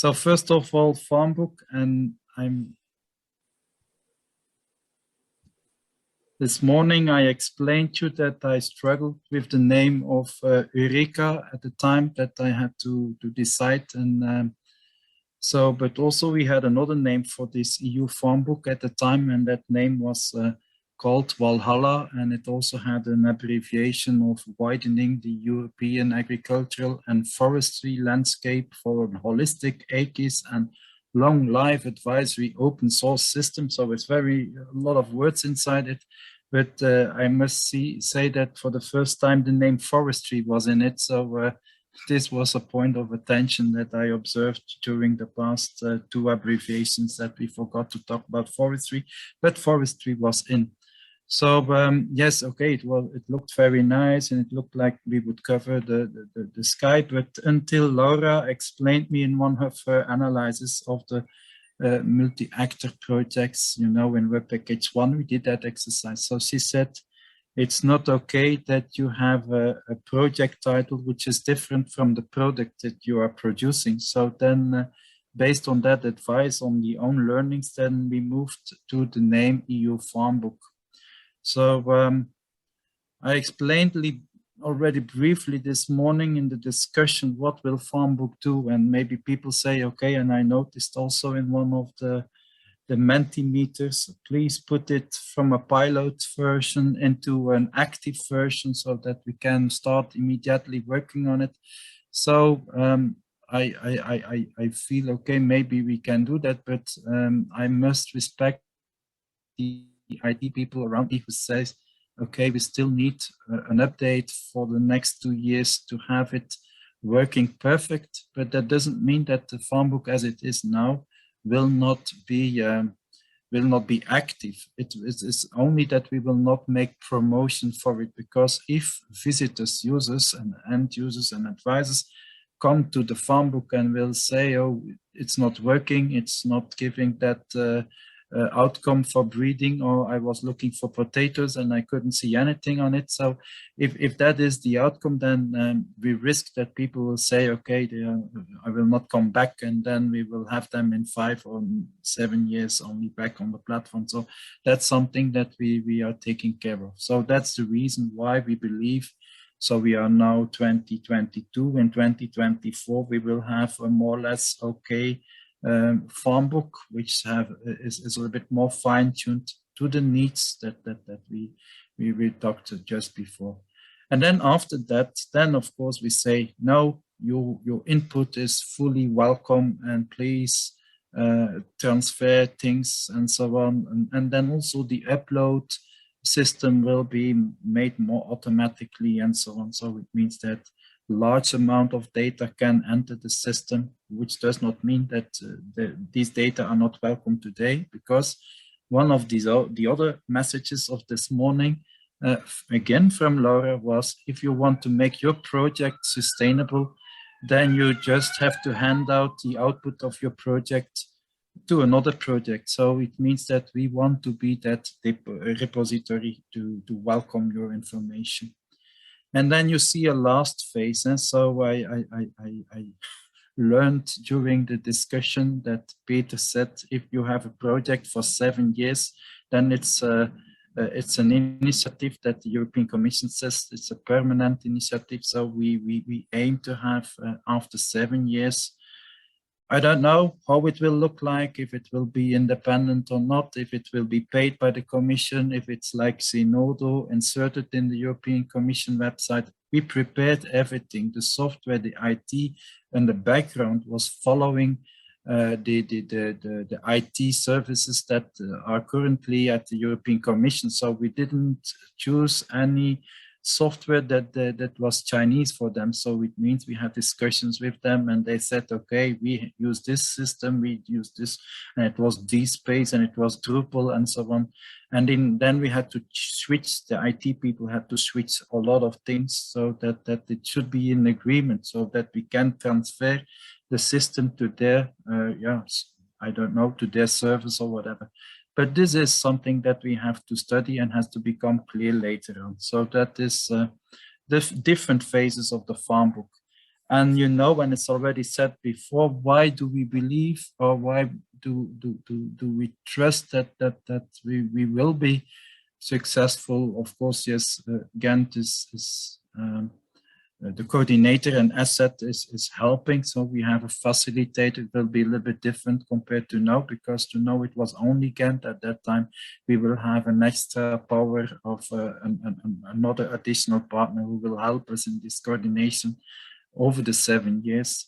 So first of all, FarmBook, and this morning I explained to you that I struggled with the name of EUREKA at the time that I had to decide, and but also we had another name for this EU FarmBook at the time, and that name was called Valhalla, and it also had an abbreviation of widening the European agricultural and forestry landscape for a holistic, AKIS and long life advisory open source system. So it's a lot of words inside it, but I must say that for the first time the name forestry was in it. So this was a point of attention that I observed during the past two abbreviations, that we forgot to talk about forestry, but forestry was in. So yes, okay, it looked very nice, and it looked like we would cover the sky, but until Laura explained me in one of her analyses of the multi-actor projects, in Web Package 1, we did that exercise. So she said, it's not okay that you have a project title which is different from the product that you are producing. So then based on that advice, on the own learnings, then we moved to the name EU FarmBook. So I explained already briefly this morning in the discussion, what will FarmBook do? And maybe people say, okay, and I noticed also in one of the Mentimeters, please put it from a pilot version into an active version so that we can start immediately working on it. So I feel, okay, maybe we can do that, but I must respect the IT people around me who says, okay, we still need an update for the next 2 years to have it working perfect, but that doesn't mean that the FarmBook as it is now will not be active. It is only that we will not make promotion for it, because if visitors, users and end users and advisors come to the FarmBook and will say, oh, it's not working, it's not giving that outcome for breeding, or I was looking for potatoes and I couldn't see anything on it. So if that is the outcome, then we risk that people will say, okay, I will not come back, and then we will have them in 5 or 7 years only back on the platform. So that's something that we are taking care of. So that's the reason why we believe, so we are now 2022, in 2024 we will have a more or less okay FarmBook, which is a little bit more fine-tuned to the needs that we talked just before. And then after that, then of course we say, no, your input is fully welcome, and please transfer things and so on. And then also the upload system will be made more automatically and so on. So it means that large amount of data can enter the system, which does not mean that these data are not welcome today, because one of the other messages of this morning, again from Laura, was if you want to make your project sustainable, then you just have to hand out the output of your project to another project. So it means that we want to be that repository to welcome your information. And then you see a last phase. And so I learned during the discussion that Peter said, if you have a project for 7 years, then it's an initiative that the European Commission says it's a permanent initiative. So we aim to have after 7 years. I don't know how it will look like, if it will be independent or not, if it will be paid by the Commission, if it's like Zenodo inserted in the European Commission website. We prepared everything, the software, the IT, and the background was following the IT services that are currently at the European Commission. So we didn't choose any software that was Chinese for them. So it means we had discussions with them, and they said, okay, we use this system, we use this, and it was DSpace, and it was Drupal, and so on. And then we had to switch, the IT people had to switch a lot of things, so that it should be in agreement, so that we can transfer the system to their, I don't know, to their service or whatever. But this is something that we have to study and has to become clear later on. So that is the different phases of the FarmBook. And you know, when it's already said before, why do we believe, or why do we trust that we will be successful? Of course, yes, Gent is the coordinator, and asset is helping. So we have a facilitator. It will be a little bit different compared to now, because to now it was only Gent at that time. We will have an extra power of another additional partner who will help us in this coordination over the 7 years.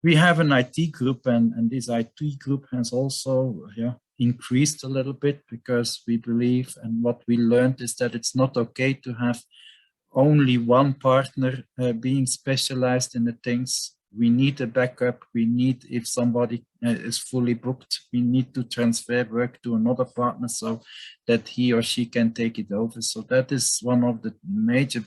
We have an IT group, and this IT group has also increased a little bit, because we believe, and what we learned is that it's not okay to have only one partner being specialized in the things. We need a backup. We need, if somebody is fully booked, we need to transfer work to another partner so that he or she can take it over. So that is one of the major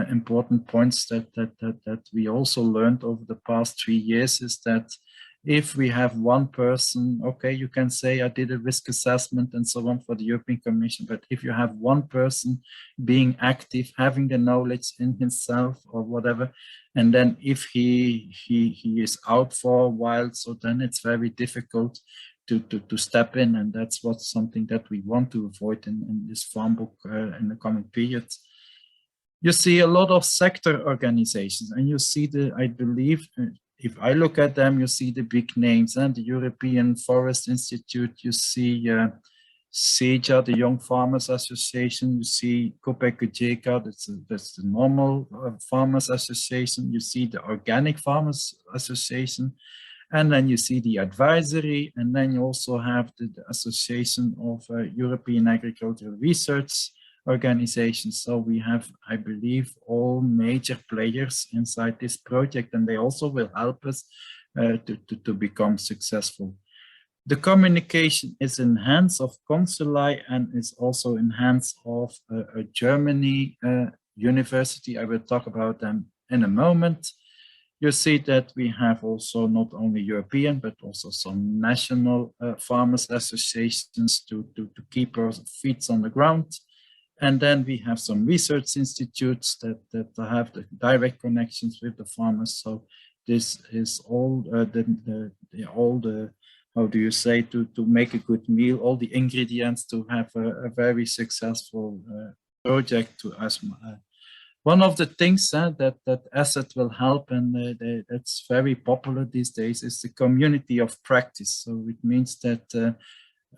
important points that we also learned over the past 3 years, is that if we have one person, okay, you can say I did a risk assessment and so on for the European Commission, but if you have one person being active, having the knowledge in himself or whatever, and then if he is out for a while, so then it's very difficult to step in, and that's something that we want to avoid in this farm book in the coming period. You see a lot of sector organizations, and you see I believe, if I look at them, you see the big names, and the European Forest Institute, you see CEJA, the Young Farmers Association, you see EUREKA, that's the normal Farmers Association, you see the Organic Farmers Association, and then you see the advisory, and then you also have the Association of European Agricultural Research Organizations. So we have, I believe, all major players inside this project, and they also will help us to become successful. The communication is in hands of Consuli and is also in hands of a Germany university. I will talk about them in a moment. You see that we have also not only European, but also some national farmers associations to keep our feet on the ground. And then we have some research institutes that have the direct connections with the farmers. So this is all the how do you say, to make a good meal, all the ingredients to have a very successful project to us. One of the things that asset will help, and that's very popular these days, is the community of practice. So it means that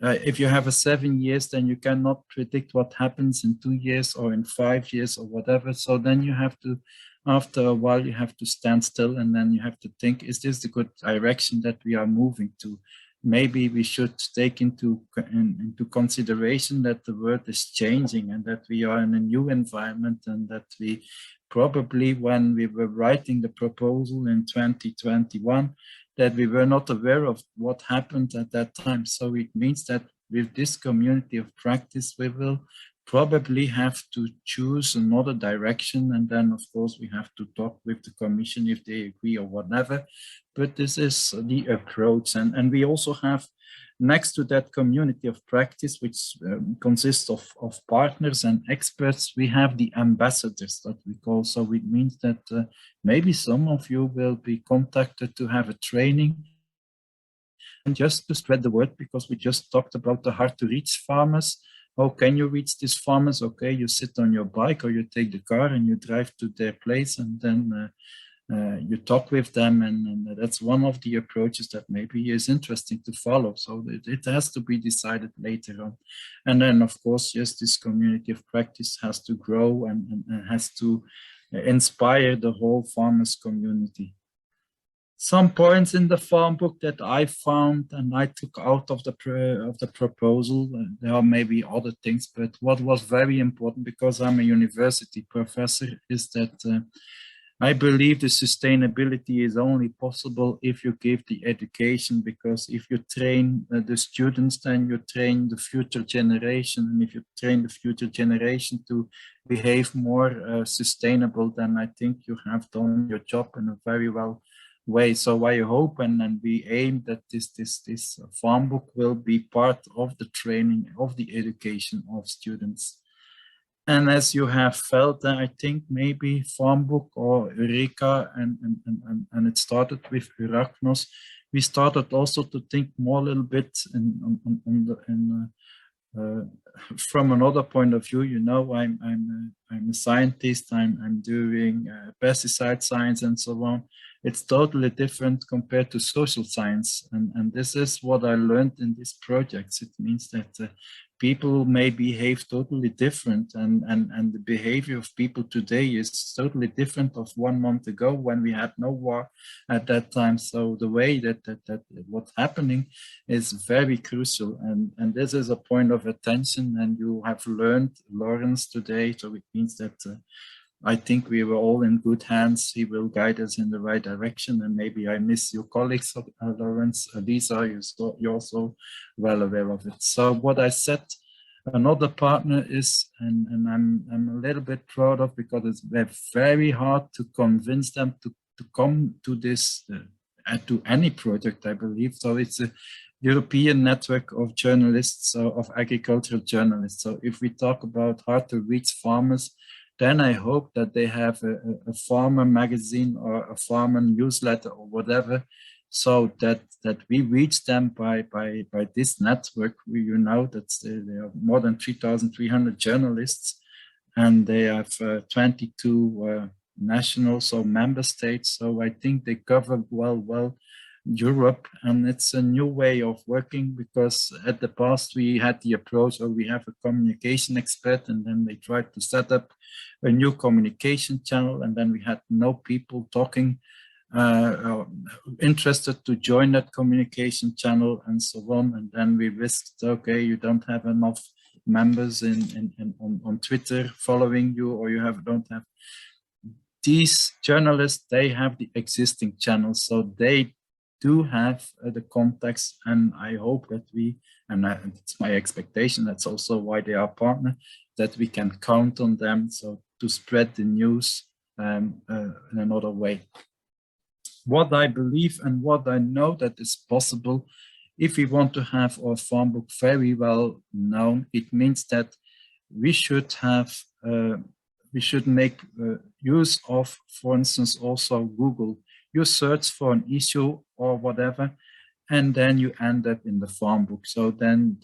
if you have a 7 years, then you cannot predict what happens in 2 years or in 5 years or whatever. So then you have to, after a while, you have to stand still, and then you have to think, is this the good direction that we are moving to? Maybe we should take into consideration that the world is changing, and that we are in a new environment, and that we probably, when we were writing the proposal in 2021, that we were not aware of what happened at that time. So it means that with this community of practice, we will probably have to choose another direction. And then, of course, we have to talk with the Commission if they agree or whatever. But this is the approach. And we also have, next to that community of practice, which consists of partners and experts, we have the ambassadors that we call. So it means that maybe some of you will be contacted to have a training, and just to spread the word, because we just talked about the hard to reach farmers. How can you reach these farmers? Okay, you sit on your bike or you take the car and you drive to their place, and then you talk with them, and that's one of the approaches that maybe is interesting to follow. So it has to be decided later on. And then, of course, yes, this community of practice has to grow and has to inspire the whole farmers community. Some points in the farm book that I found and I took out of the proposal. There are maybe other things, but what was very important, because I'm a university professor, is that I believe the sustainability is only possible if you give the education, because if you train the students, then you train the future generation. And if you train the future generation to behave more sustainable, then I think you have done your job in a very well way. So I hope and we aim that this farm book will be part of the training, of the education of students. And as you have felt, I think maybe FarmBook or EUREKA, and it started with Erasmus, we started also to think more a little bit uh, from another point of view. You know, I'm a scientist. I'm doing pesticide science and so on. It's totally different compared to social science, and this is what I learned in these projects. It means that people may behave totally different, and the behavior of people today is totally different of 1 month ago when we had no war at that time. So the way that what's happening is very crucial, and this is a point of attention, and you have learned Lawrence today. So it means that I think we were all in good hands. He will guide us in the right direction, and maybe I miss your colleagues, Lawrence, Lisa, you're also well aware of it. So what I said, another partner is, and I'm a little bit proud of, because it's very hard to convince them to come to this, to any project, I believe. So it's a European network of journalists, of agricultural journalists. So if we talk about how to reach farmers, then I hope that they have a farmer magazine or a farmer newsletter or whatever, so that we reach them by this network. You know that there are more than 3,300 journalists, and they have 22 national, so member states. So I think they cover well Europe, and it's a new way of working, because at the past we had the approach, or we have a communication expert, and then they tried to set up a new communication channel, and then we had no people talking interested to join that communication channel and so on. And then we risked, okay, you don't have enough members on Twitter following you, or you don't have these journalists. They have the existing channels, so they do have the contacts, and I hope that and it's my expectation, that's also why they are partner, that we can count on them, so to spread the news in another way. What I believe and what I know that is possible, if we want to have our farm book very well known, it means that we should have, we should make use of, for instance, also Google. You search for an issue or whatever, and then you end up in the farm book. So then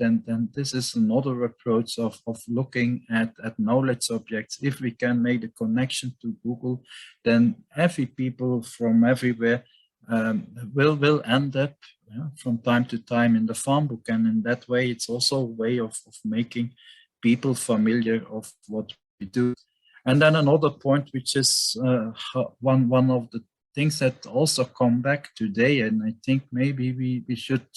this is another approach of looking at knowledge objects. If we can make the connection to Google, then every people from everywhere will end up from time to time in the farm book. And in that way, it's also a way of making people familiar of what we do. And then another point, which is one of the things that also come back today, and I think maybe we should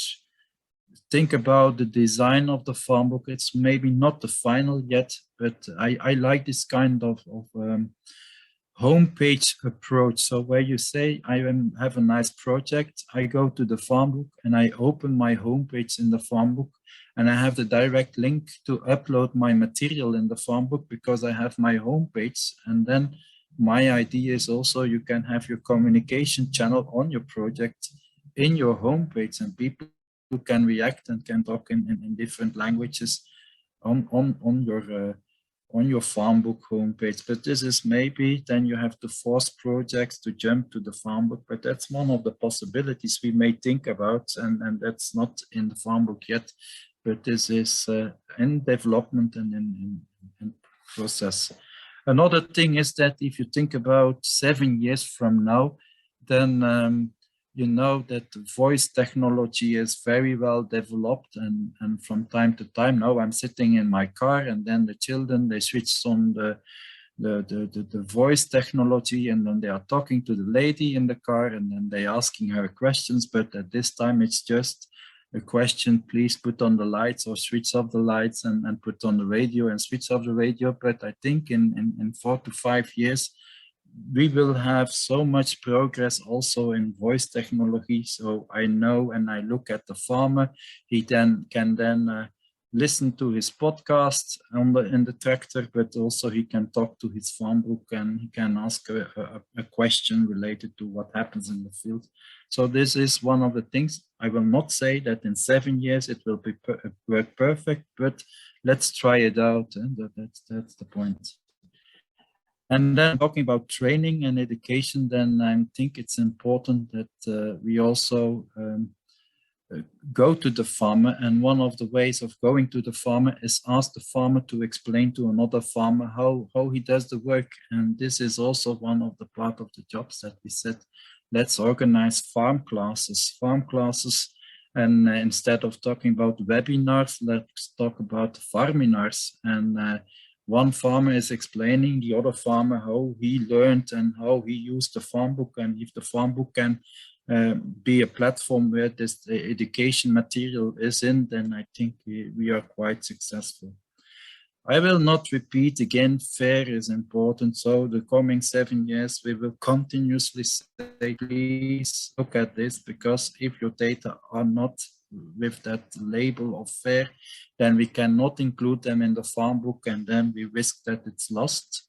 think about the design of the farm book. It's maybe not the final yet, but I like this kind of homepage approach. So where you say, I have a nice project, I go to the farm book and I open my homepage in the farm book, and I have the direct link to upload my material in the farm book because I have my homepage. And then my idea is also you can have your communication channel on your project in your homepage, and people who can react and can talk in different languages on your farm book homepage. But this is maybe then you have to force projects to jump to the farm book, but that's one of the possibilities we may think about, and that's not in the farm book yet, but this is in development and in process. Another thing is that if you think about 7 years from now, then you know that the voice technology is very well developed, and from time to time, now I'm sitting in my car, and then the children, they switch on the voice technology, and then they are talking to the lady in the car, and then they asking her questions, but at this time it's just a question, please put on the lights or switch off the lights, and put on the radio and switch off the radio. But I think in 4 to 5 years, we will have so much progress also in voice technology. So I know, and I look at the farmer, he then can listen to his podcast in the tractor, but also he can talk to his farm book and he can ask a question related to what happens in the field. So this is one of the things. I will not say that in 7 years it will be work perfect, but let's try it out, and that's the point. And then talking about training and education, then I think it's important that we also go to the farmer, and one of the ways of going to the farmer is ask the farmer to explain to another farmer how he does the work. And this is also one of the part of the jobs that we said, let's organize farm classes, and instead of talking about webinars, let's talk about farminars. And one farmer is explaining the other farmer how he learned and how he used the farm book, and if the farm book can be a platform where this education material is in, then I think we are quite successful. I will not repeat again, fair is important. So the coming 7 years, we will continuously say, please look at this, because if your data are not with that label of fair, then we cannot include them in the farm book, and then we risk that it's lost.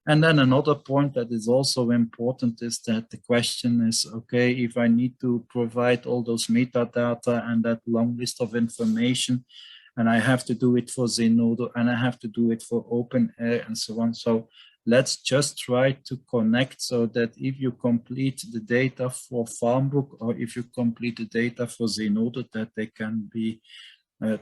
And then another point that is also important is that the question is, okay, if I need to provide all those metadata and that long list of information, and I have to do it for Zenodo, and I have to do it for OpenAir and so on. So let's just try to connect so that if you complete the data for FarmBook, or if you complete the data for Zenodo, that they can be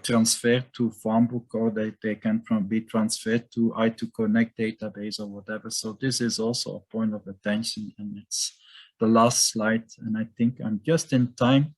transferred to FarmBook, or they can be transferred to i2Connect database or whatever. So this is also a point of attention, and it's the last slide, and I think I'm just in time.